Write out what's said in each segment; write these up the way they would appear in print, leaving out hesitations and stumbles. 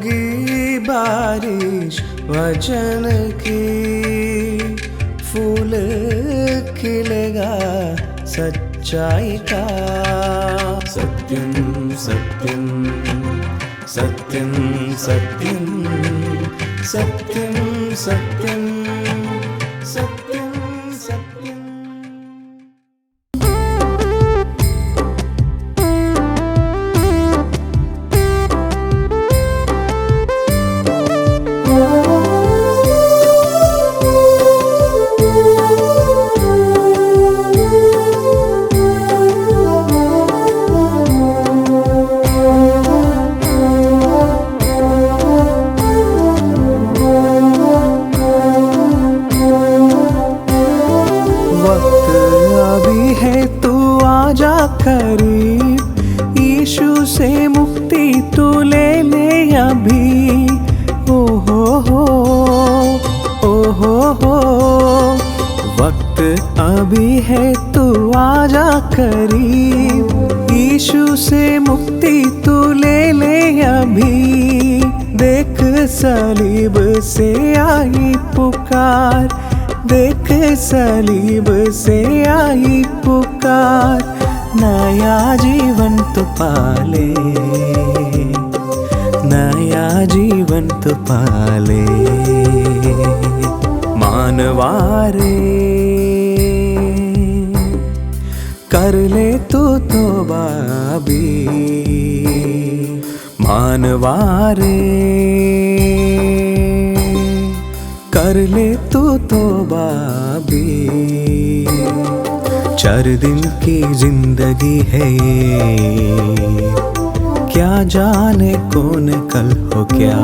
होगी बारिश वचन की, फूल खिलेगा सच्चाई का। सत्यम सत्यम सत्यम सत्यम सत्यम सत्यम सत्यम सत्यम। करीब यीशु से मुक्ति तू ले ले अभी। ओ हो वक्त अभी है तू आजा करीब, यीशु से मुक्ति तू ले ले अभी। देख सलीब से आई पुकार, देख सलीब से आई पुकार। नया जीवन तो पाले, नया जीवन तो पाले। मानवारे कर ले तू तौबा भी, मानवारे कर ले तू तौबा भी। 4 दिन की जिंदगी है ये, क्या जाने कौन कल हो क्या।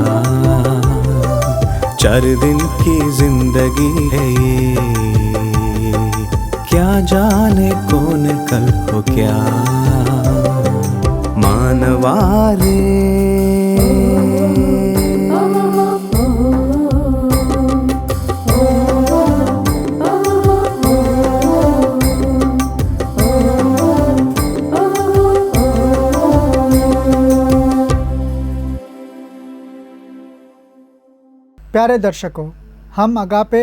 4 दिन की जिंदगी है ये, क्या जाने कौन कल हो क्या। मानवारे प्यारे दर्शकों, हम अगापे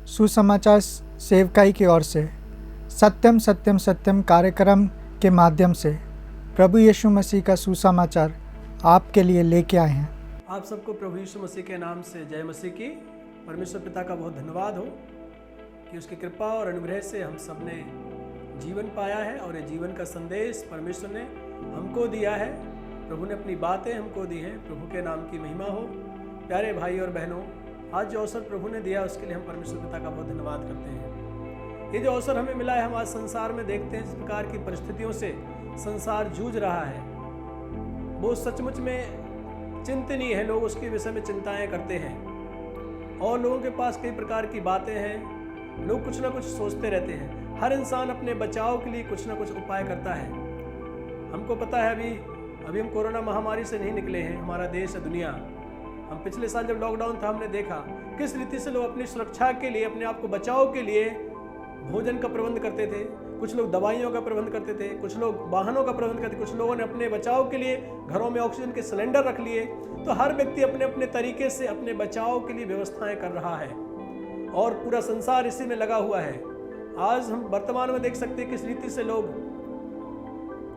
सुसमाचार सेवकाई की ओर से सत्यम सत्यम सत्यम कार्यक्रम के माध्यम से प्रभु यीशु मसीह का सुसमाचार आपके लिए लेके आए हैं। आप सबको प्रभु यीशु मसीह के नाम से जय मसीह की। परमेश्वर पिता का बहुत धन्यवाद हो कि उसकी कृपा और अनुग्रह से हम सब ने जीवन पाया है और ये जीवन का संदेश परमेश्वर ने हमको दिया है। प्रभु ने अपनी बातें हमको दी हैं। प्रभु के नाम की महिमा हो। प्यारे भाई और बहनों, आज जो अवसर प्रभु ने दिया उसके लिए हम परमेश्वर पिता का बहुत धन्यवाद करते हैं। ये जो अवसर हमें मिला है, हम आज संसार में देखते हैं जिस प्रकार की परिस्थितियों से संसार जूझ रहा है, वो सचमुच में चिंतनीय है। लोग उसके विषय में चिंताएं करते हैं और लोगों के पास कई प्रकार की बातें हैं। लोग कुछ ना कुछ सोचते रहते हैं। हर इंसान अपने बचाव के लिए कुछ ना कुछ उपाय करता है। हमको पता है अभी हम कोरोना महामारी से नहीं निकले हैं। हमारा देश है, दुनिया। हम पिछले साल जब लॉकडाउन था, हमने देखा किस रीति से लोग अपनी सुरक्षा के लिए, अपने आप को बचाव के लिए भोजन का प्रबंध करते थे। कुछ लोग दवाइयों का प्रबंध करते थे, कुछ लोग वाहनों का प्रबंध करते थे, कुछ लोगों ने अपने बचाव के लिए घरों में ऑक्सीजन के सिलेंडर रख लिए। तो हर व्यक्ति अपने अपने तरीके से अपने बचाव के लिए व्यवस्थाएं कर रहा है और पूरा संसार इसी में लगा हुआ है। आज हम वर्तमान में देख सकते हैं किस रीति से लोग,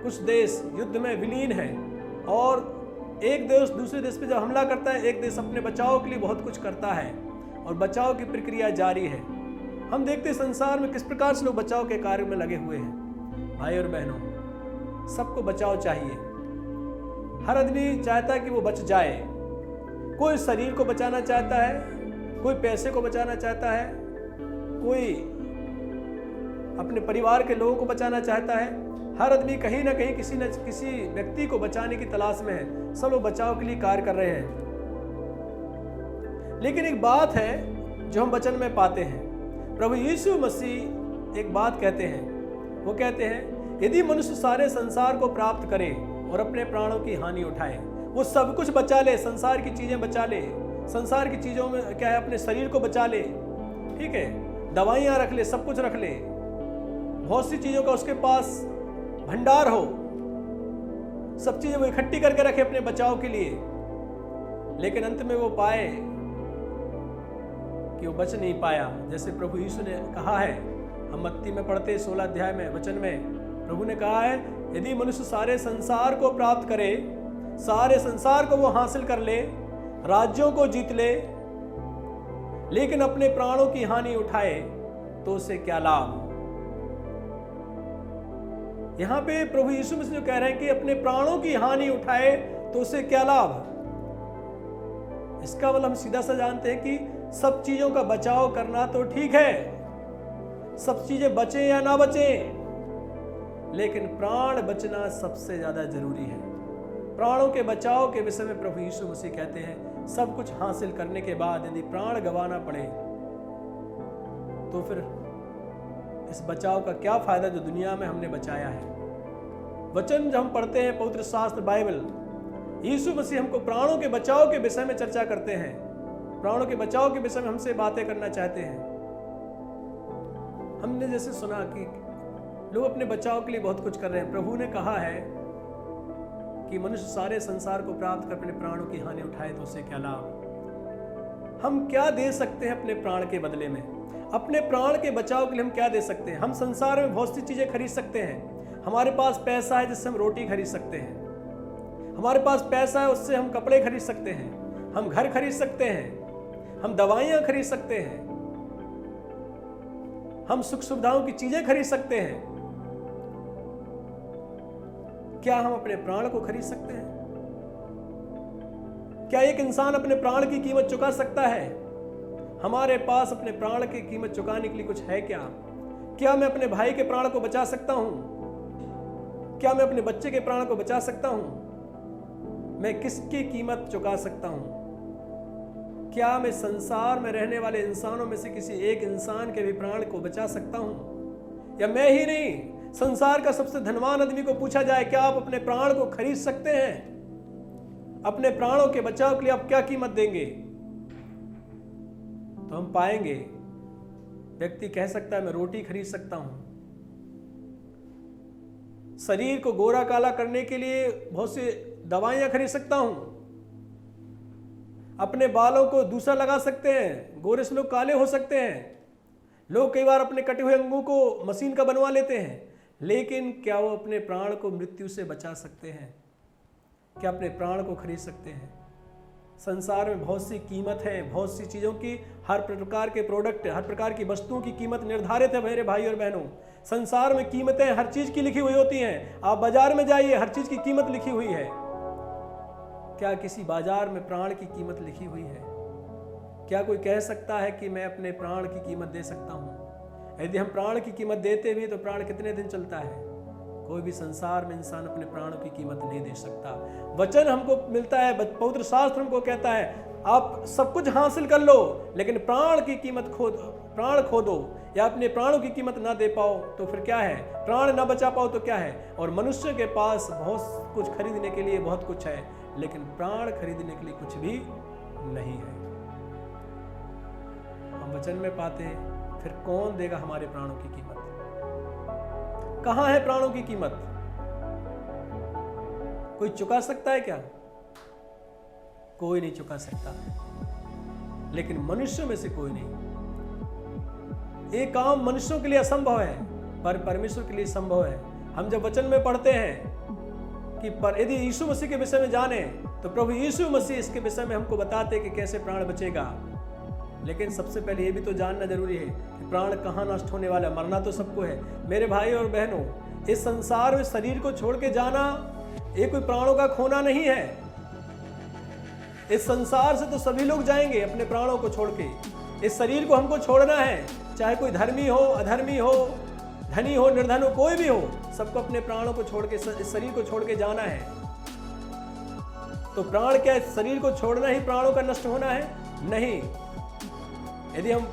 कुछ देश युद्ध में विलीन है और एक देश दूसरे देश पे जब हमला करता है, एक देश अपने बचाव के लिए बहुत कुछ करता है और बचाव की प्रक्रिया जारी है। हम देखते हैं संसार में किस प्रकार से लोग बचाव के कार्य में लगे हुए हैं। भाई और बहनों, सबको बचाव चाहिए। हर आदमी चाहता है कि वो बच जाए। कोई शरीर को बचाना चाहता है, कोई पैसे को बचाना चाहता है, कोई अपने परिवार के लोगों को बचाना चाहता है। हर आदमी कहीं ना कहीं किसी न किसी व्यक्ति को बचाने की तलाश में है। सब लोग बचाव के लिए कार्य कर रहे हैं। लेकिन एक बात है जो हम वचन में पाते हैं। प्रभु यीशु मसीह एक बात कहते हैं। वो कहते हैं, यदि मनुष्य सारे संसार को प्राप्त करे और अपने प्राणों की हानि उठाए, वो सब कुछ बचा ले, संसार की चीजें बचा ले, संसार की चीजों में क्या है, अपने शरीर को बचा ले, ठीक है, दवाइयां रख ले, सब कुछ रख ले, बहुत सी चीजों का उसके पास भंडार हो, सब चीजें वो इकट्ठी करके रखे अपने बचाव के लिए। लेकिन अंत में वो पाए कि वो बच नहीं पाया। जैसे प्रभु यीशु ने कहा है, हम मत्ती में पढ़ते 16 अध्याय में वचन में प्रभु ने कहा है, यदि मनुष्य सारे संसार को प्राप्त करे, सारे संसार को वो हासिल कर ले, राज्यों को जीत ले, लेकिन अपने प्राणों की हानि उठाए तो उसे क्या लाभ। यहां पे प्रभु यीशु मसीह जो कह रहे हैं कि अपने प्राणों की हानि उठाए तो उसे क्या लाभ। इसका मतलब हम सीधा सा जानते हैं कि सब चीजों का बचाव करना तो ठीक है, सब चीजें बचे या ना बचे, लेकिन प्राण बचना सबसे ज्यादा जरूरी है। प्राणों के बचाव के विषय में प्रभु यीशु मसीह कहते हैं, सब कुछ हासिल करने के बाद यदि प्राण गंवाना पड़े तो फिर इस बचाव का क्या फायदा जो दुनिया में हमने बचाया है। वचन जब हम पढ़ते हैं पवित्र शास्त्र बाइबल, यीशु मसीह हमको प्राणों के बचाव के विषय में चर्चा करते हैं, प्राणों के बचाव के विषय में हमसे बातें करना चाहते हैं। हमने जैसे सुना कि लोग अपने बचाव के लिए बहुत कुछ कर रहे हैं। प्रभु ने कहा है कि मनुष्य सारे संसार को प्राप्त कर अपने प्राणों की हानि उठाए तो उसे क्या लाभ। हम क्या दे सकते हैं अपने प्राण के बदले में? अपने प्राण के बचाव के लिए हम क्या दे सकते हैं? हम संसार में बहुत सी चीजें खरीद सकते हैं। हमारे पास पैसा है जिससे हम रोटी खरीद सकते हैं, हमारे पास पैसा है उससे हम कपड़े खरीद सकते हैं, हम घर खरीद सकते हैं, हम दवाइयां खरीद सकते हैं, हम सुख सुविधाओं की चीजें खरीद सकते हैं। क्या हम अपने प्राण को खरीद सकते हैं? क्या एक इंसान अपने प्राण की कीमत चुका सकता है? हमारे पास अपने प्राण की कीमत चुकाने के लिए कुछ है क्या? क्या मैं अपने भाई के प्राण को बचा सकता हूं? क्या मैं अपने बच्चे के प्राण को बचा सकता हूं? मैं किसकी कीमत चुका सकता हूं? क्या मैं संसार में रहने वाले इंसानों में से किसी एक इंसान के भी प्राण को बचा सकता हूं? या मैं ही नहीं, संसार का सबसे धनवान आदमी को पूछा जाए, क्या आप अपने प्राण को खरीद सकते हैं? अपने प्राणों के बचाव के लिए आप क्या कीमत देंगे? तो हम पाएंगे व्यक्ति कह सकता है मैं रोटी खरीद सकता हूं, शरीर को गोरा काला करने के लिए बहुत सी दवाइयां खरीद सकता हूं, अपने बालों को दूसरा लगा सकते हैं, गोरे से लोग काले हो सकते हैं, लोग कई बार अपने कटे हुए अंगों को मशीन का बनवा लेते हैं, लेकिन क्या वो अपने प्राण को मृत्यु से बचा सकते हैं? क्या अपने प्राण को खरीद सकते हैं? संसार में बहुत सी कीमत है, बहुत सी चीज़ों की, हर प्रकार के प्रोडक्ट, हर प्रकार की वस्तुओं की कीमत निर्धारित है मेरे भाई और बहनों। संसार में कीमतें हर चीज़ की लिखी हुई होती हैं। आप बाजार में जाइए, हर चीज़ की कीमत लिखी हुई है। क्या किसी बाजार में प्राण की कीमत लिखी हुई है? क्या कोई कह सकता है कि मैं अपने प्राण की कीमत दे सकता हूँ? यदि हम प्राण की कीमत देते भी तो प्राण कितने दिन चलता है? कोई भी संसार में इंसान अपने प्राणों की कीमत नहीं दे सकता। वचन हमको मिलता है, पवित्र शास्त्र हमको कहता है आप सब कुछ हासिल कर लो लेकिन प्राण की कीमत प्राण खो दो, या अपने प्राणों की कीमत ना दे पाओ तो फिर क्या है? प्राण ना बचा पाओ तो क्या है? और मनुष्य के पास बहुत कुछ खरीदने के लिए बहुत कुछ है, लेकिन प्राण खरीदने के लिए कुछ भी नहीं है। हम वचन में पाते हैं, फिर कौन देगा हमारे प्राणों की कीमत? कहां है प्राणों की कीमत? कोई चुका सकता है क्या? कोई नहीं चुका सकता, लेकिन मनुष्य में से कोई नहीं। ये काम मनुष्यों के लिए असंभव है, पर परमेश्वर के लिए संभव है। हम जब वचन में पढ़ते हैं कि यदि यीशु मसीह के विषय में जाने तो प्रभु यीशु मसीह इसके विषय में हमको बताते कि कैसे प्राण बचेगा। लेकिन सबसे पहले ये भी तो जानना जरूरी है कि प्राण कहाँ नष्ट होने वाला है। मरना तो सबको है मेरे भाई और बहनों। इस संसार में शरीर को छोड़ के जाना ये कोई प्राणों का खोना नहीं है। इस संसार से तो सभी लोग जाएंगे अपने प्राणों को छोड़ के। इस शरीर को हमको छोड़ना है, चाहे कोई धर्मी हो अधर्मी हो, धनी हो निर्धन हो, कोई भी हो, सबको अपने प्राणों को छोड़ के, इस शरीर को छोड़ के जाना है। तो प्राण क्या इस शरीर को छोड़ना ही प्राणों का नष्ट होना है? नहीं। यदि हम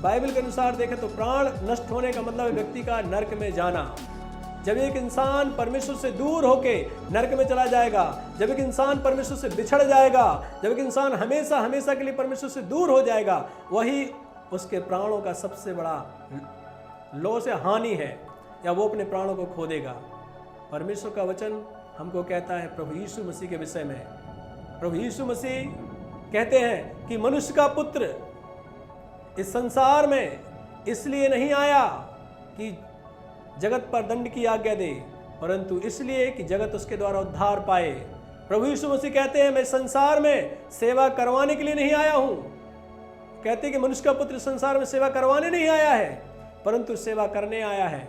बाइबल के अनुसार देखें तो प्राण नष्ट होने का मतलब है व्यक्ति का नरक में जाना। जब एक इंसान परमेश्वर से दूर होके नरक में चला जाएगा, जब एक इंसान परमेश्वर से बिछड़ जाएगा, जब एक इंसान हमेशा हमेशा के लिए परमेश्वर से दूर हो जाएगा, वही उसके प्राणों का सबसे बड़ा लॉस या हानि है, या वो अपने प्राणों को खो देगा। परमेश्वर का वचन हमको कहता है प्रभु यीशु मसीह के विषय में। प्रभु यीशु मसीह कहते हैं कि मनुष्य का पुत्र इस संसार में इसलिए नहीं आया कि जगत पर दंड की आज्ञा दे, परंतु इसलिए कि जगत उसके द्वारा उद्धार पाए। प्रभु यीशु मसीह कहते हैं, मैं संसार में सेवा करवाने के लिए नहीं आया हूं। कहते हैं कि मनुष्य का पुत्र संसार में सेवा करवाने नहीं आया है, परंतु सेवा करने आया है,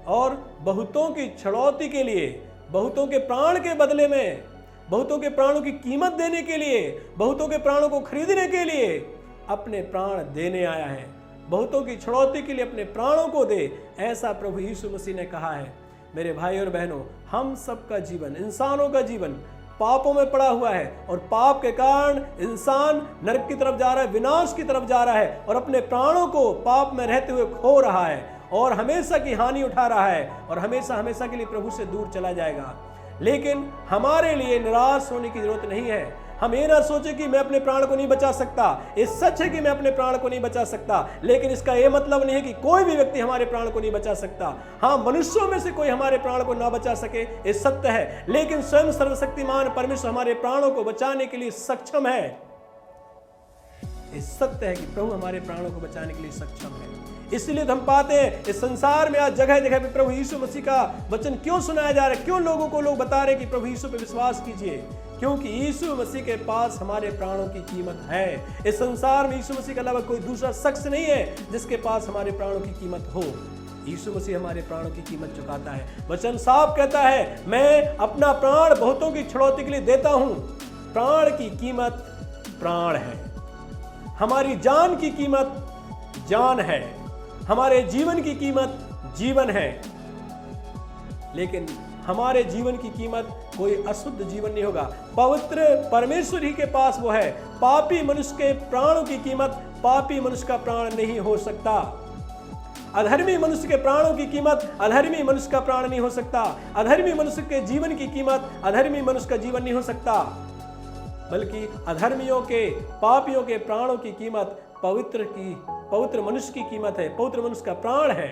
और बहुतों की छड़ौती के लिए, बहुतों के प्राण के बदले में, बहुतों के प्राणों की कीमत देने के लिए, बहुतों के प्राणों को खरीदने के लिए अपने प्राण देने आया है। बहुतों की छड़ौती के लिए अपने प्राणों को दे, ऐसा प्रभु यीशु मसीह ने कहा है। मेरे भाई और बहनों, हम सबका जीवन, इंसानों का जीवन पापों में पड़ा हुआ है, और पाप के कारण इंसान नरक की तरफ जा रहा है, विनाश की तरफ जा रहा है, और अपने प्राणों को पाप में रहते हुए खो रहा है, और हमेशा की हानि उठा रहा है, और हमेशा हमेशा के लिए प्रभु से दूर चला जाएगा। लेकिन हमारे लिए निराश होने की जरूरत नहीं है। हम ये ना सोचे कि मैं अपने प्राण को नहीं बचा सकता। ये सच है कि मैं अपने प्राण को नहीं बचा सकता, लेकिन इसका ये मतलब नहीं है कि कोई भी व्यक्ति हमारे प्राण को नहीं बचा सकता। हाँ, मनुष्यों में से कोई हमारे प्राण को ना बचा सके, ये सत्य है, लेकिन स्वयं सर्वशक्तिमान परमेश्वर हमारे प्राणों को बचाने के लिए सक्षम है। ये सत्य है कि प्रभु हमारे प्राणों को बचाने के लिए सक्षम है। इसलिए हम पाते हैं इस संसार में आज जगह जगह पे प्रभु यीशु मसीह का वचन क्यों सुनाया जा रहा है, क्यों लोगों को लोग बता रहे हैं कि प्रभु यीशु पे विश्वास कीजिए, क्योंकि यीशु मसीह के पास हमारे प्राणों की कीमत है। इस संसार में यीशु मसीह के अलावा कोई दूसरा शख्स नहीं है जिसके पास हमारे प्राणों की कीमत हो। यीशु मसीह हमारे प्राणों की कीमत चुकाता है। वचन साफ कहता है, मैं अपना प्राण बहुतों की छुड़ौती के लिए देता हूं। प्राण की कीमत प्राण है, हमारी जान की कीमत जान है, हमारे जीवन की कीमत जीवन है। लेकिन हमारे जीवन की कीमत कोई अशुद्ध जीवन नहीं होगा। पवित्र परमेश्वर ही के पास वो है। पापी मनुष्य के प्राणों की कीमत पापी मनुष्य का प्राण नहीं हो सकता। अधर्मी मनुष्य के प्राणों की कीमत अधर्मी मनुष्य का प्राण नहीं हो सकता। अधर्मी मनुष्य के जीवन की कीमत अधर्मी मनुष्य का जीवन नहीं हो सकता, बल्कि अधर्मियों के, पापियों के प्राणों की कीमत पवित्र मनुष्य की कीमत है, पवित्र मनुष्य का प्राण है।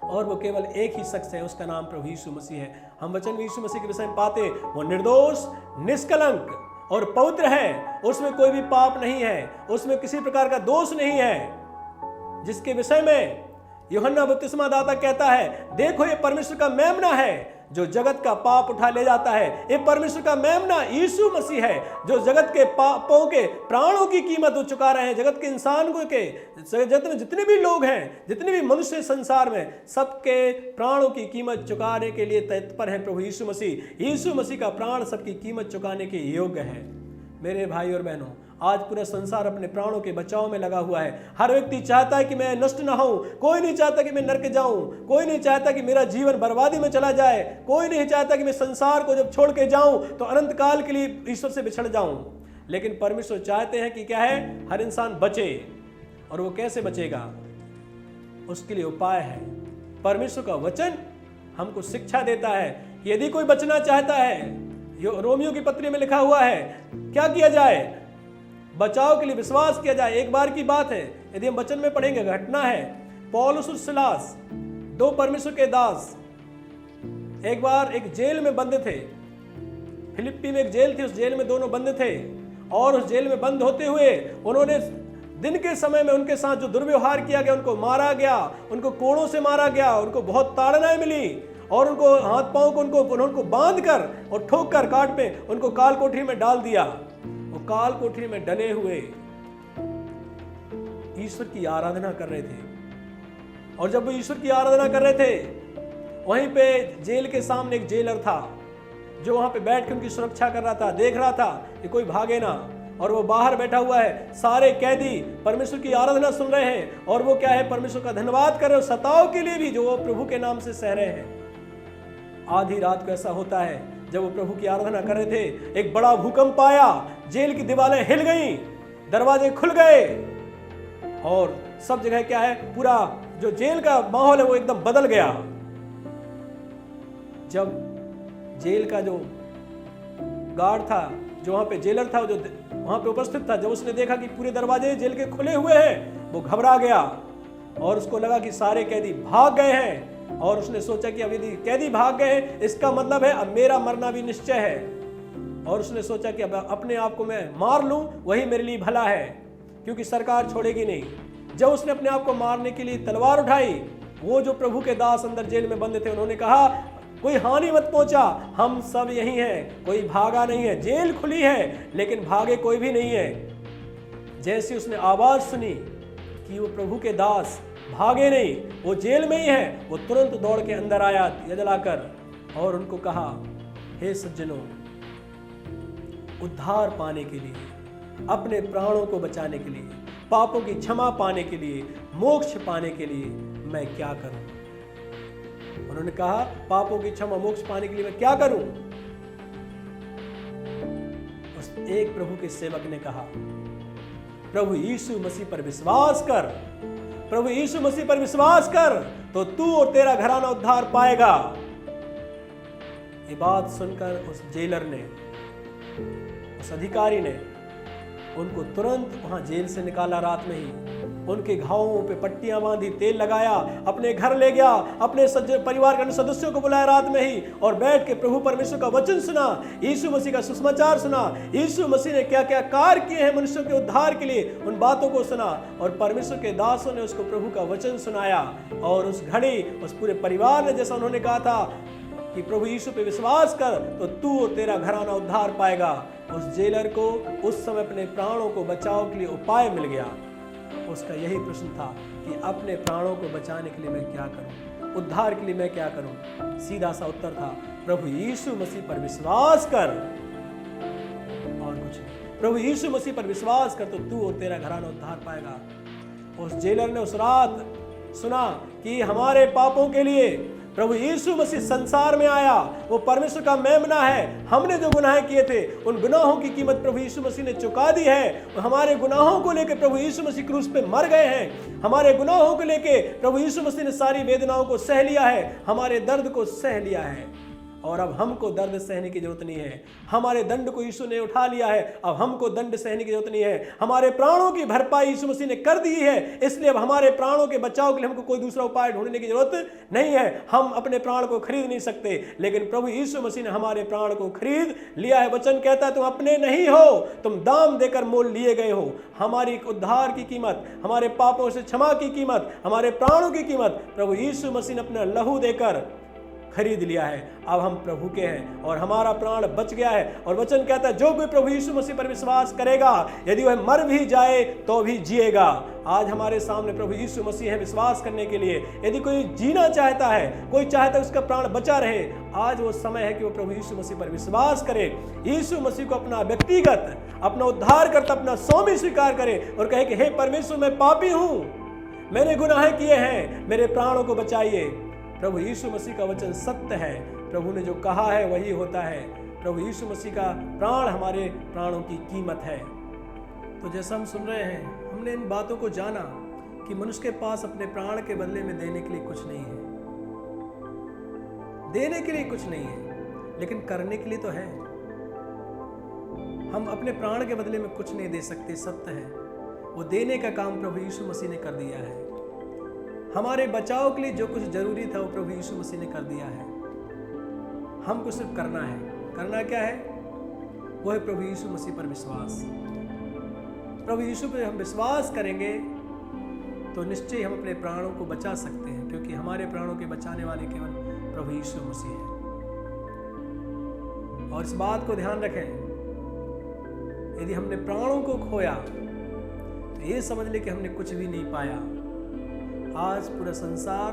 और वो केवल एक ही शख्स है, उसका नाम प्रभु यीशु मसीह है। हम वचन में यीशु मसीह के विषय में पाते, वो निर्दोष, निष्कलंक और पवित्र है। उसमें कोई भी पाप नहीं है, उसमें किसी प्रकार का दोष नहीं है, जिसके विषय में यूहन्ना बपतिस्मा दाता कहता है, देखो ये परमेश्वर का मेमना है जो जगत का पाप उठा ले जाता है। ये परमेश्वर का मेमना यीशु मसीह है जो जगत के पापों के प्राणों की कीमत वो चुका रहे हैं। जगत के इंसान को के जितने भी लोग हैं, जितने भी मनुष्य संसार में, सबके प्राणों की कीमत चुकाने के लिए तत्पर है प्रभु यीशु मसीह। यीशु मसीह का प्राण सबकी कीमत चुकाने के योग्य है। मेरे भाई और बहनों, आज पूरा संसार अपने प्राणों के बचाव में लगा हुआ है। हर व्यक्ति चाहता है कि मैं नष्ट ना हूं, कोई नहीं चाहता कि मैं नरक जाऊं, कोई नहीं चाहता कि मेरा जीवन बर्बादी में चला जाए, कोई नहीं चाहता कि मैं संसार को जब छोड़ के जाऊं तो अनंत काल के लिए ईश्वर से बिछड़ जाऊं। लेकिन परमेश्वर चाहते हैं कि क्या है, हर इंसान बचे। और वो कैसे बचेगा, उसके लिए उपाय है। परमेश्वर का वचन हमको शिक्षा देता है कि यदि कोई बचना चाहता है, रोमियो की पत्री में लिखा हुआ है, क्या किया जाए, बचाव के लिए विश्वास किया जाए। एक बार की बात है, यदि हम वचन में पढ़ेंगे, घटना है, पौलुस और सिलास, दो परमेश्वर के दास, एक बार एक जेल में बंद थे। फिलिप्पी में एक जेल थी, उस जेल में दोनों बंद थे। और उस जेल में बंद होते हुए उन्होंने दिन के समय में उनके साथ जो दुर्व्यवहार किया गया, उनको मारा गया, उनको कोड़ों से मारा गया, उनको बहुत ताड़नाएं मिली, और उनको हाथ पांव को उनको बांध कर और ठोक कर काट में उनको काल कोठरी में डाल दिया। वो काल कोठरी में डले हुए ईश्वर की आराधना कर रहे थे। और जब वो ईश्वर की आराधना कर रहे थे, वहीं पे जेल के सामने एक जेलर था जो वहां पे बैठ के उनकी सुरक्षा कर रहा था, देख रहा था कि कोई भागे ना। और वो बाहर बैठा हुआ है, सारे कैदी परमेश्वर की आराधना सुन रहे हैं, और वो क्या है, परमेश्वर का धन्यवाद कर रहे हो सताव के लिए भी जो वो प्रभु के नाम से सह रहे हैं। आधी रात को ऐसा होता है, जब वो प्रभु की आराधना कर रहे थे, एक बड़ा भूकंप आया, जेल की दीवारें हिल गईं, दरवाजे खुल गए, और सब जगह क्या है, पूरा जो जेल का माहौल है वो एकदम बदल गया। जब जेल का जो गार्ड था, जो वहां पे जेलर था, जो वहां पे उपस्थित था, जब उसने देखा कि पूरे दरवाजे जेल के खुले हुए हैं, वो घबरा गया और उसको लगा कि सारे कैदी भाग गए हैं। और उसने सोचा कि अब यदि कैदी भाग गए, इसका मतलब है अब मेरा मरना भी निश्चय है। और उसने सोचा कि अब अपने आप को मैं मार लूं, वही मेरे लिए भला है, क्योंकि सरकार छोड़ेगी नहीं। जब उसने अपने आप को मारने के लिए तलवार उठाई, वो जो प्रभु के दास अंदर जेल में बंद थे, उन्होंने कहा कोई हानि मत पहुंचा, हम सब यही हैं, कोई भागा नहीं है। जेल खुली है लेकिन भागे कोई भी नहीं है। जैसे उसने आवाज सुनी कि वो प्रभु के दास भागे नहीं, वो जेल में ही है, वो तुरंत दौड़ के अंदर आया दिया जलाकर और उनको कहा, हे सज्जनों, उद्धार पाने के लिए, अपने प्राणों को बचाने के लिए, पापों की क्षमा पाने के लिए, मोक्ष पाने के लिए मैं क्या करूं? उन्होंने कहा, पापों की क्षमा मोक्ष पाने के लिए मैं क्या करूं? उस एक प्रभु के सेवक ने कहा, प्रभु यीशु मसीह पर विश्वास कर, प्रभु यीशु मसीह पर विश्वास कर, तो तू और तेरा घराना उद्धार पाएगा। ये बात सुनकर उस जेलर ने, उस अधिकारी ने उनको तुरंत वहां जेल से निकाला। रात में ही उनके घावों पे पट्टियां बांधी, तेल लगाया, अपने घर ले गया, अपने परिवार के अन्य सदस्यों को बुलाया रात में ही और बैठ के प्रभु परमेश्वर का वचन सुना, यीशु मसीह का सुसमाचार सुना, यीशु मसीह ने क्या क्या कार्य किए हैं मनुष्यों के उद्धार के लिए, उन बातों को सुना। और परमेश्वर के दासों ने उसको प्रभु का वचन सुनाया। और उस घड़ी उस पूरे परिवार ने, जैसा उन्होंने कहा था कि प्रभु यीशु पे विश्वास कर तो तू और तेरा घराना उद्धार पाएगा, उस जेलर को उस समय अपने प्राणों को बचाव के लिए उपाय मिल गया। उसका यही प्रश्न था कि अपने प्राणों को बचाने के लिए मैं क्या करूं, उद्धार के लिए मैं क्या करूं? सीधा सा उत्तर था, प्रभु यीशु मसीह पर विश्वास कर, और कुछ नहीं। प्रभु यीशु मसीह पर विश्वास कर तो तू और तेरा घराना उद्धार पाएगा। उस जेलर ने उस रात सुना कि हमारे पापों के लिए प्रभु यीशु मसीह संसार में आया, वो परमेश्वर का मेमना है। हमने जो गुनाह किए थे उन गुनाहों की कीमत प्रभु यीशु मसीह ने चुका दी है। हमारे गुनाहों को लेकर प्रभु यीशु मसीह क्रूस पे मर गए हैं। हमारे गुनाहों को लेकर प्रभु यीशु मसीह ने सारी वेदनाओं को सह लिया है, हमारे दर्द को सह लिया है। और अब हमको दर्द सहने की जरूरत नहीं है। हमारे दंड को यीशु ने उठा लिया है, अब हमको दंड सहने की जरूरत नहीं है। हमारे प्राणों की भरपाई यीशु मसीह ने कर दी है, इसलिए अब हमारे प्राणों के बचाव के लिए हमको कोई दूसरा उपाय ढूंढने की जरूरत नहीं है। हम अपने प्राण को खरीद नहीं सकते, लेकिन प्रभु यीशु मसीह ने हमारे प्राण को खरीद लिया है। वचन कहता है, तुम अपने नहीं हो, तुम दाम देकर मोल लिए गए हो। हमारी उद्धार की कीमत, हमारे पापों से क्षमा की कीमत, हमारे प्राणों की कीमत प्रभु यीशु मसीह ने अपना लहू देकर खरीद लिया है। अब हम प्रभु के हैं और हमारा प्राण बच गया है। और वचन कहता है, जो कोई प्रभु यीशु मसीह पर विश्वास करेगा, यदि वह मर भी जाए तो भी जिएगा। आज हमारे सामने प्रभु यीशु मसीह है विश्वास करने के लिए। यदि कोई जीना चाहता है, कोई चाहता है उसका प्राण बचा रहे, आज वो समय है कि वो प्रभु यीशु मसीह पर विश्वास करे, यीशु मसीह को अपना व्यक्तिगत, अपना उद्धार करता, अपना स्वामी स्वीकार करे और कहे कि हे परमेश्वर, मैं पापी हूं, मैंने गुनाह किए हैं, मेरे प्राणों को बचाइए। प्रभु यीशु मसीह का वचन सत्य है, प्रभु ने जो कहा है वही होता है। प्रभु यीशु मसीह का प्राण हमारे प्राणों की कीमत है। तो जैसा हम सुन रहे हैं, हमने इन बातों को जाना कि मनुष्य के पास अपने प्राण के बदले में देने के लिए कुछ नहीं है, देने के लिए कुछ नहीं है, लेकिन करने के लिए तो है। हम अपने प्राण के बदले में कुछ नहीं दे सकते, सत्य है। वो देने का काम प्रभु यीशु मसीह ने कर दिया है। हमारे बचाव के लिए जो कुछ जरूरी था वो प्रभु यीशु मसीह ने कर दिया है। हमको सिर्फ करना है। करना क्या है? वो है प्रभु यीशु मसीह पर विश्वास। प्रभु यीशु पर हम विश्वास करेंगे तो निश्चय हम अपने प्राणों को बचा सकते हैं, क्योंकि हमारे प्राणों के बचाने वाले केवल प्रभु यीशु मसीह है। और इस बात को ध्यान रखें, यदि हमने प्राणों को खोया तो ये समझ ले कि हमने कुछ भी नहीं पाया। आज पूरा संसार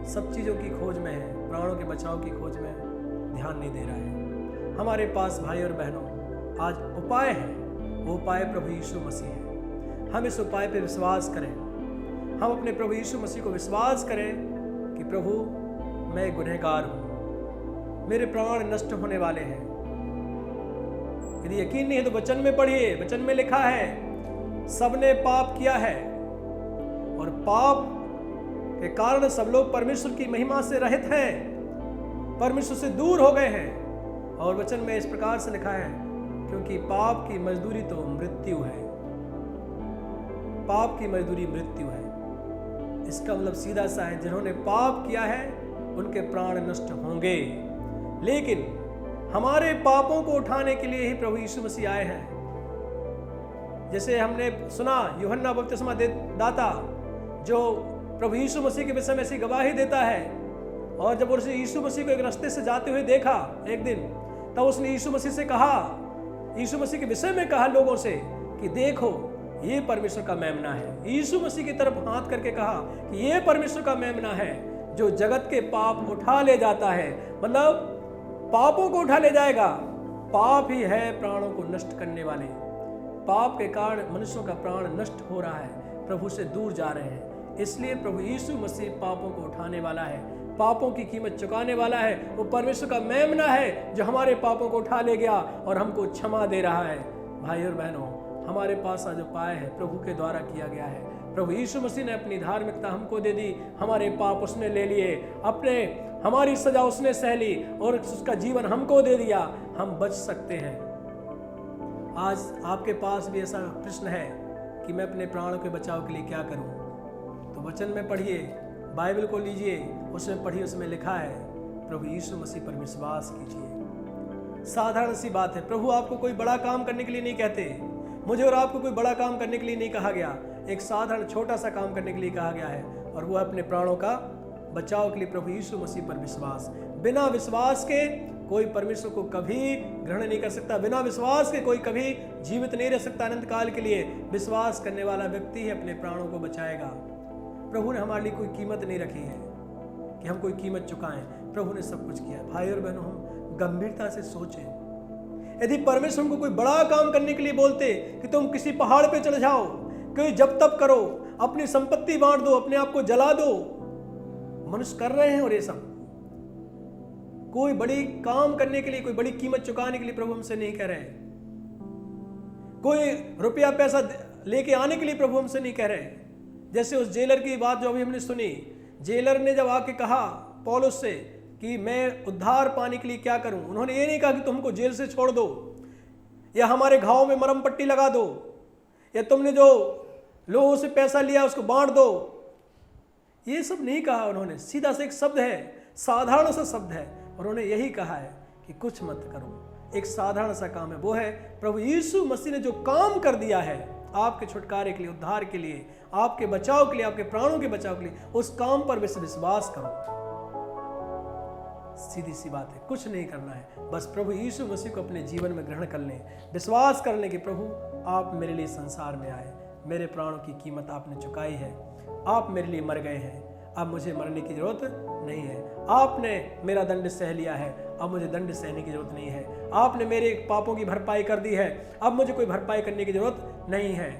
सब चीजों की खोज में है, प्राणों के बचाव की खोज में ध्यान नहीं दे रहा है। हमारे पास भाई और बहनों आज उपाय है, वो उपाय प्रभु यीशु मसीह है। हम इस उपाय पे विश्वास करें। हम अपने प्रभु यीशु मसीह को विश्वास करें कि प्रभु, मैं गुनहगार हूं, मेरे प्राण नष्ट होने वाले हैं। यदि यकीन नहीं है तो वचन में पढ़िए। वचन में लिखा है, सबने पाप किया है और पाप के कारण सब लोग परमेश्वर की महिमा से रहित हैं, परमेश्वर से दूर हो गए हैं। और वचन में इस प्रकार से लिखा है, क्योंकि पाप की मजदूरी तो मृत्यु है। पाप की मजदूरी मृत्यु है। इसका मतलब सीधा सा है, जिन्होंने पाप किया है उनके प्राण नष्ट होंगे। लेकिन हमारे पापों को उठाने के लिए ही प्रभु यीशु मसीह आए हैं। जैसे हमने सुना यूहन्ना बपतिस्मा दाता जो प्रभु यीशु मसीह के विषय में ऐसी गवाही देता है, और जब उसने यीशु मसीह को एक रास्ते से जाते हुए देखा एक दिन, तब उसने यीशु मसीह से कहा, यीशु मसीह के विषय में कहा लोगों से कि देखो ये परमेश्वर का मेमना है। यीशु मसीह की तरफ हाथ करके कहा कि ये परमेश्वर का मेमना है जो जगत के पाप उठा ले जाता है, मतलब पापों को उठा ले जाएगा। पाप ही है प्राणों को नष्ट करने वाले। पाप के कारण मनुष्यों का प्राण नष्ट हो रहा है, प्रभु से दूर जा रहे हैं। इसलिए प्रभु यीशु मसीह पापों को उठाने वाला है, पापों की कीमत चुकाने वाला है। वो परमेश्वर का मेमना है जो हमारे पापों को उठा ले गया और हमको क्षमा दे रहा है। भाई और बहनों, हमारे पास जो पाए है प्रभु के द्वारा किया गया है। प्रभु यीशु मसीह ने अपनी धार्मिकता हमको दे दी, हमारे पाप उसने ले लिए, हमारी सजा उसने सह ली और उसका जीवन हमको दे दिया। हम बच सकते हैं। आज आपके पास भी ऐसा प्रश्न है कि मैं अपने प्राणों के बचाव के लिए क्या करूं, तो वचन में पढ़िए, बाइबल को लीजिए, उसमें पढ़िए, उसमें लिखा है प्रभु यीशु मसीह पर विश्वास कीजिए। साधारण सी बात है। प्रभु आपको कोई बड़ा काम करने के लिए नहीं कहते, मुझे और आपको कोई बड़ा काम करने के लिए नहीं कहा गया। एक साधारण छोटा सा काम करने के लिए कहा गया है, और वो अपने प्राणों का बचाव के लिए प्रभु यीशु मसीह पर विश्वास। बिना विश्वास के कोई परमेश्वर को कभी ग्रहण नहीं कर सकता। बिना विश्वास के कोई कभी जीवित नहीं रह सकता अनंत काल के लिए। विश्वास करने वाला व्यक्ति ही अपने प्राणों को बचाएगा। प्रभु ने हमारे लिए कोई कीमत नहीं रखी है कि हम कोई कीमत चुकाएं। प्रभु ने सब कुछ किया है। भाई और बहनों, हम गंभीरता से सोचें। यदि परमेश्वर हमको कोई बड़ा काम करने के लिए बोलते कि तुम किसी पहाड़ पे चढ़ जाओ, कोई जब तब करो, अपनी संपत्ति बांट दो, अपने आप को जला दो, मनुष्य कर रहे हैं। और ये सब कोई बड़ी काम करने के लिए, कोई बड़ी कीमत चुकाने के लिए प्रभु हमसे नहीं कह रहे। कोई रुपया पैसा लेके आने के लिए प्रभु हमसे नहीं कह रहे। जैसे उस जेलर की बात जो अभी हमने सुनी, जेलर ने जब आके कहा पौलुस से कि मैं उद्धार पाने के लिए क्या करूं, उन्होंने ये नहीं कहा कि तुमको जेल से छोड़ दो, या हमारे घाव में मरहम पट्टी लगा दो, या तुमने जो लोगों से पैसा लिया उसको बांट दो। ये सब नहीं कहा उन्होंने। सीधा से एक शब्द है, साधारण सा शब्द है, और उन्होंने यही कहा है कि कुछ मत करो। एक साधारण सा काम है, वो है प्रभु यीशु मसीह ने जो काम कर दिया है आपके छुटकारे के लिए, उद्धार के लिए, आपके बचाव के लिए, आपके प्राणों के बचाव के लिए, उस काम पर विश्वास करो। सीधी सी बात है, कुछ नहीं करना है, बस प्रभु यीशु मसीह को अपने जीवन में ग्रहण कर लें, विश्वास कर लें कि प्रभु आप मेरे लिए संसार में आए, मेरे प्राणों की कीमत आपने चुकाई है, आप मेरे लिए मर गए हैं, अब मुझे मरने की जरूरत नहीं है, आपने मेरा दंड सह लिया है, अब मुझे दंड सहने की जरूरत नहीं है, आपने मेरे पापों की भरपाई कर दी है, अब मुझे कोई भरपाई करने की जरूरत नहीं है।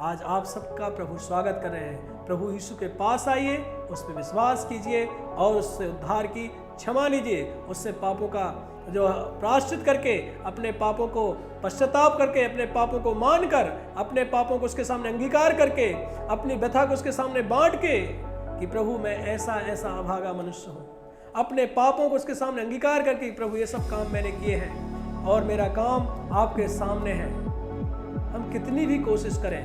आज आप सबका प्रभु स्वागत कर रहे हैं। प्रभु यीशु के पास आइए, उस पर विश्वास कीजिए और उससे उद्धार की क्षमा लीजिए, उससे पापों का जो प्रायश्चित करके, अपने पापों को पश्चाताप करके, अपने पापों को मानकर, अपने पापों को उसके सामने अंगीकार करके, अपनी व्यथा को उसके सामने बांट के कि प्रभु मैं ऐसा ऐसा अभागा मनुष्य हूँ, अपने पापों को उसके सामने अंगीकार करके प्रभु ये सब काम मैंने किए हैं और मेरा काम आपके सामने है। हम कितनी भी कोशिश करें,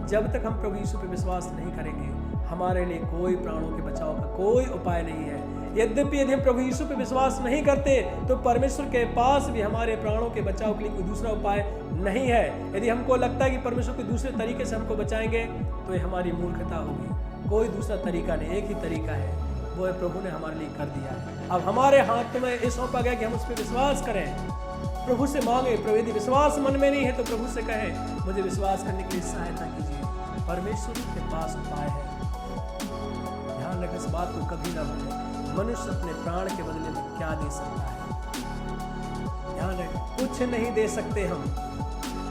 जब तक हम प्रभु यीशु पे विश्वास नहीं करेंगे, हमारे लिए कोई प्राणों के बचाव का कोई उपाय नहीं है। यद्यपि यदि हम प्रभु यीशु पे विश्वास नहीं करते तो परमेश्वर के पास भी हमारे प्राणों के बचाव के लिए कोई दूसरा उपाय नहीं है। यदि हमको लगता है कि परमेश्वर कोई दूसरे तरीके से हमको बचाएंगे तो ये हमारी मूर्खता होगी। कोई दूसरा तरीका नहीं, एक ही तरीका है, वो है प्रभु ने हमारे लिए कर दिया है। अब हमारे हाथ में ये सौंपा गया कि हम उस पर विश्वास करें, प्रभु से मांगे। प्रभु यदि विश्वास मन में नहीं है तो प्रभु से कहें मुझे विश्वास करने के लिए सहायता कीजिए। परमेश्वर के पास उपाय है। ध्यान रखें, इस बात को कभी ना भूलें। मनुष्य अपने प्राण के बदले में क्या दे सकता है? ध्यान रखें, कुछ नहीं दे सकते हम,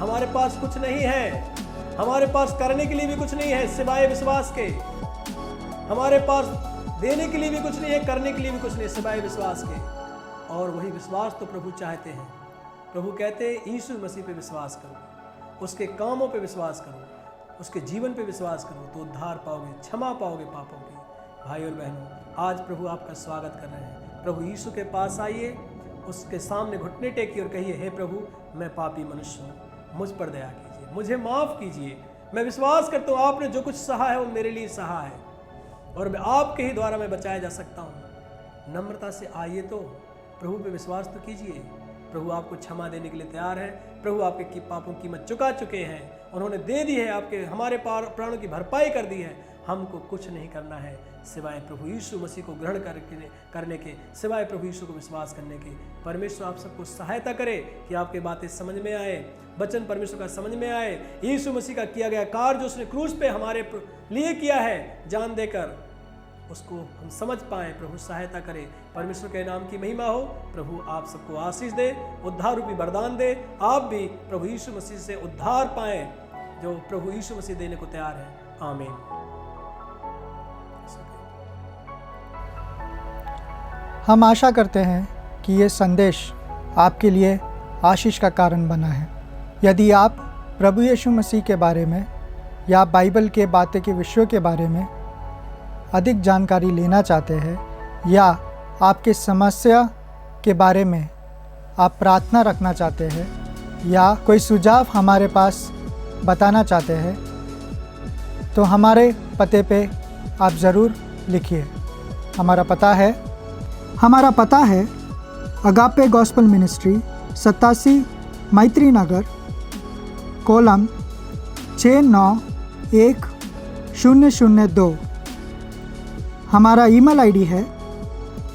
हमारे पास कुछ नहीं है, हमारे पास करने के लिए भी कुछ नहीं है सिवाय विश्वास के, हमारे पास देने के लिए भी कुछ नहीं है, करने के लिए भी कुछ नहीं सिवाय विश्वास के। और वही विश्वास तो प्रभु चाहते हैं। प्रभु कहते हैं यीशु मसीह पे विश्वास करो, उसके कामों पे विश्वास करो, उसके जीवन पे विश्वास करो तो उद्धार पाओगे, क्षमा पाओगे पापों की। भाई और बहनों, आज प्रभु आपका स्वागत कर रहे हैं। प्रभु यीशु के पास आइए, उसके सामने घुटने टेकिए और कहिए, हे प्रभु मैं पापी मनुष्य हूँ, मुझ पर दया कीजिए, मुझे माफ़ कीजिए। मैं विश्वास करता हूँ आपने जो कुछ सहा है वो मेरे लिए सहा है और मैं आपके ही द्वारा मैं बचाया जा सकता हूँ। नम्रता से आइए तो प्रभु पे विश्वास तो कीजिए। प्रभु आपको क्षमा देने के लिए तैयार है। प्रभु आपके पापों की कीमत चुका चुके हैं, उन्होंने दे दी है, आपके हमारे प्राणों की भरपाई कर दी है। हमको कुछ नहीं करना है सिवाय प्रभु यीशु मसीह को ग्रहण करने के, सिवाय प्रभु यीशु को विश्वास करने के। परमेश्वर आप सबको सहायता करे कि आपकी बातें समझ में आए, वचन परमेश्वर का समझ में आए। यीशु मसीह का किया गया कार्य जो उसने क्रूस पे हमारे लिए किया है जान देकर, उसको हम समझ पाएं। प्रभु सहायता करे। परमेश्वर के नाम की महिमा हो। प्रभु आप सबको आशीष दे, उद्धार रूपी वरदान दे। आप भी प्रभु यीशु मसीह से उद्धार पाएं जो प्रभु यीशु मसीह देने को तैयार है। आमीन। हम आशा करते हैं कि ये संदेश आपके लिए आशीष का कारण बना है। यदि आप प्रभु यीशु मसीह के बारे में या बाइबल के बातें के विषयों के बारे में अधिक जानकारी लेना चाहते हैं या आपके समस्या के बारे में आप प्रार्थना रखना चाहते हैं या कोई सुझाव हमारे पास बताना चाहते हैं, तो हमारे पते पे आप ज़रूर लिखिए। हमारा पता है अगापे गॉस्पेल मिनिस्ट्री 87 मैत्री नगर, कोलम 691002। हमारा ईमेल आईडी है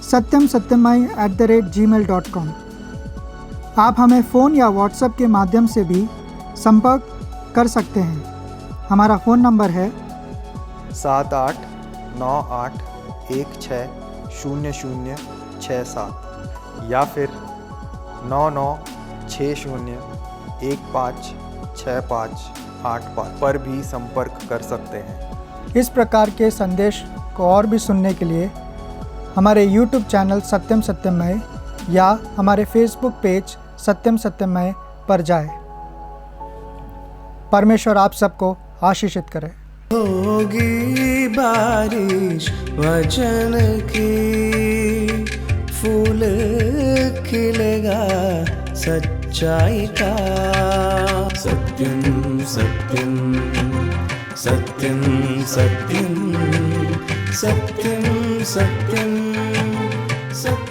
satyamsatyamai@gmail.com। आप हमें फ़ोन या व्हाट्सएप के माध्यम से भी संपर्क कर सकते हैं। हमारा फ़ोन नंबर है 7898160067 या फिर 9960156585 पर भी संपर्क कर सकते हैं। इस प्रकार के संदेश को और भी सुनने के लिए हमारे YouTube चैनल सत्यम सत्यमय या हमारे Facebook पेज सत्यम सत्यमय पर जाएं। परमेश्वर आप सबको आशीषित करे। होगी बारिश वचन की, फूल खिलेगा सच्चाई का। सत्यम सत्यम सत्यम सत्यम सत्यम सत्यम सत्यम।